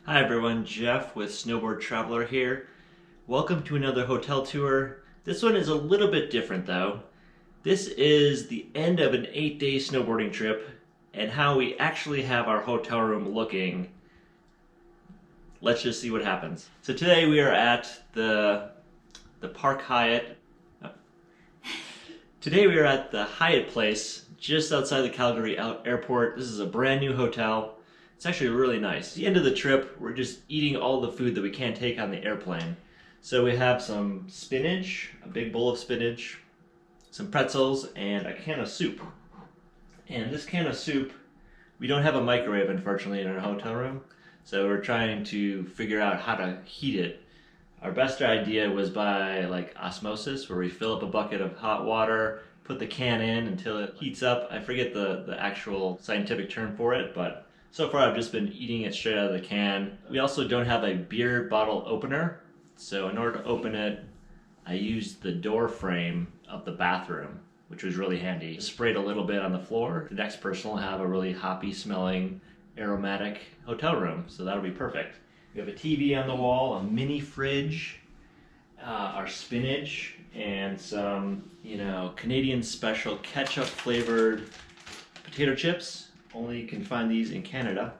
Hi everyone, Jeff with Snowboard Traveler here. Welcome to another hotel tour. This one is a little bit different though. This is the end of an 8-day snowboarding trip and how we actually have our hotel room looking. Let's just see what happens. So today we are at the Park Hyatt. Today we are at the Hyatt Place just outside the Calgary Airport. This is a brand new hotel. It's actually really nice. At the end of the trip, we're just eating all the food that we can't take on the airplane. So we have some spinach, a big bowl of spinach, some pretzels, and a can of soup. And this can of soup, we don't have a microwave, unfortunately, in our hotel room. So we're trying to figure out how to heat it. Our best idea was by like osmosis, where we fill up a bucket of hot water, put the can in until it heats up. I forget the actual scientific term for it, but so far I've just been eating it straight out of the can. We also don't have a beer bottle opener, so in order to open it, I used the door frame of the bathroom, which was really handy. Sprayed a little bit on the floor. The next person will have a really hoppy smelling, aromatic hotel room, so that'll be perfect. We have a TV on the wall, a mini fridge, our spinach, and some, Canadian special ketchup flavored potato chips. Only you can find these in Canada.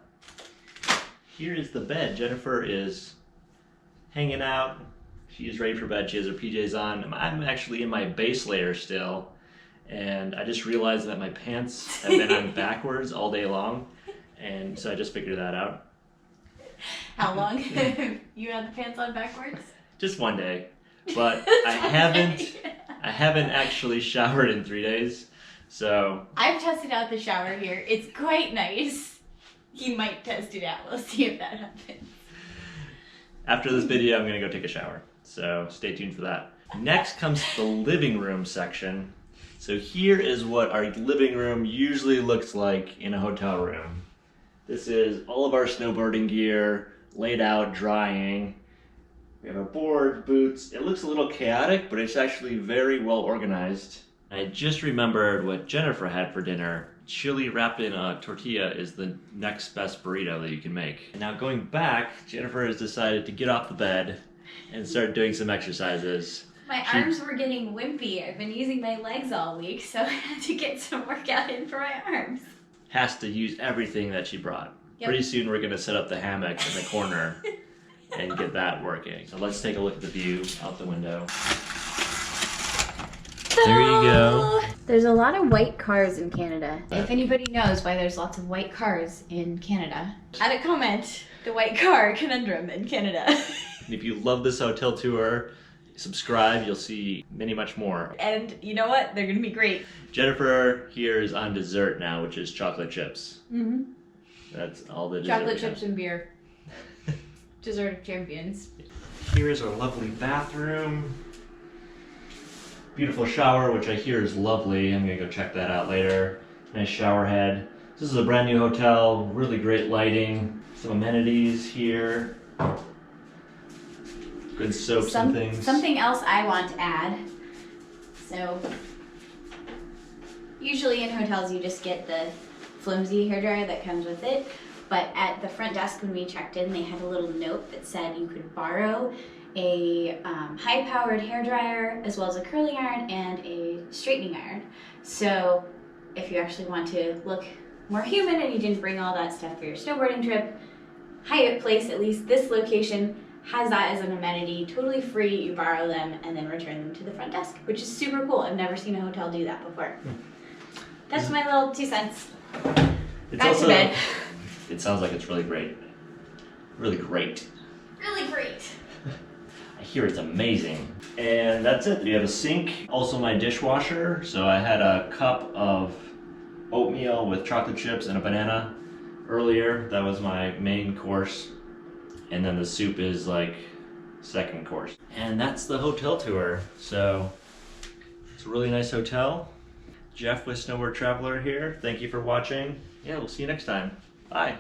Here is the bed. Jennifer is hanging out. She is ready for bed. She has her PJs on. I'm actually in my base layer still, and I just realized that my pants have been on backwards all day long, and so I just figured that out. How long? You had the pants on backwards? Just one day, but I haven't actually showered in 3 days. So I've tested out the shower here. It's quite nice. He might test it out. We'll see if that happens. After this video, I'm going to go take a shower. So stay tuned for that. Next comes the living room section. So here is what our living room usually looks like in a hotel room. This is all of our snowboarding gear laid out, drying. We have our board, boots. It looks a little chaotic, but it's actually very well organized. I just remembered what Jennifer had for dinner. Chili wrapped in a tortilla is the next best burrito that you can make. And now going back, Jennifer has decided to get off the bed and start doing some exercises. My arms were getting wimpy. I've been using my legs all week, so I had to get some workout in for my arms. Has to use everything that she brought. Yep. Pretty soon we're going to set up the hammock in the corner and get that working. So let's take a look at the view out the window. There you go. There's a lot of white cars in Canada. If anybody knows why there's lots of white cars in Canada, add a comment. The white car conundrum in Canada. And if you love this hotel tour, subscribe. You'll see much more. And you know what? They're going to be great. Jennifer here is on dessert now, which is chocolate chips. Mm-hmm. That's all the dessert. Chocolate chips and beer. Dessert of champions. Here is our lovely bathroom. Beautiful shower, which I hear is lovely. I'm gonna go check that out later. Nice shower head. This is a brand new hotel, really great lighting. Some amenities here. Good soaps and things. Something else I want to add. So, usually in hotels you just get the flimsy hairdryer that comes with it. But at the front desk when we checked in, they had a little note that said you could borrow a high-powered hairdryer, as well as a curling iron and a straightening iron. So if you actually want to look more human and you didn't bring all that stuff for your snowboarding trip, Hyatt Place, at least this location, has that as an amenity, totally free. You borrow them and then return them to the front desk, which is super cool. I've never seen a hotel do that before. That's my little 2 cents. Back to bed. It sounds like it's really great. Really great. Really great. I hear it's amazing. And that's it. We have a sink, also my dishwasher. So I had a cup of oatmeal with chocolate chips and a banana earlier. That was my main course. And then the soup is like second course. And that's the hotel tour. So it's a really nice hotel. Jeff with Snowboard Traveler here. Thank you for watching. Yeah, we'll see you next time. Bye.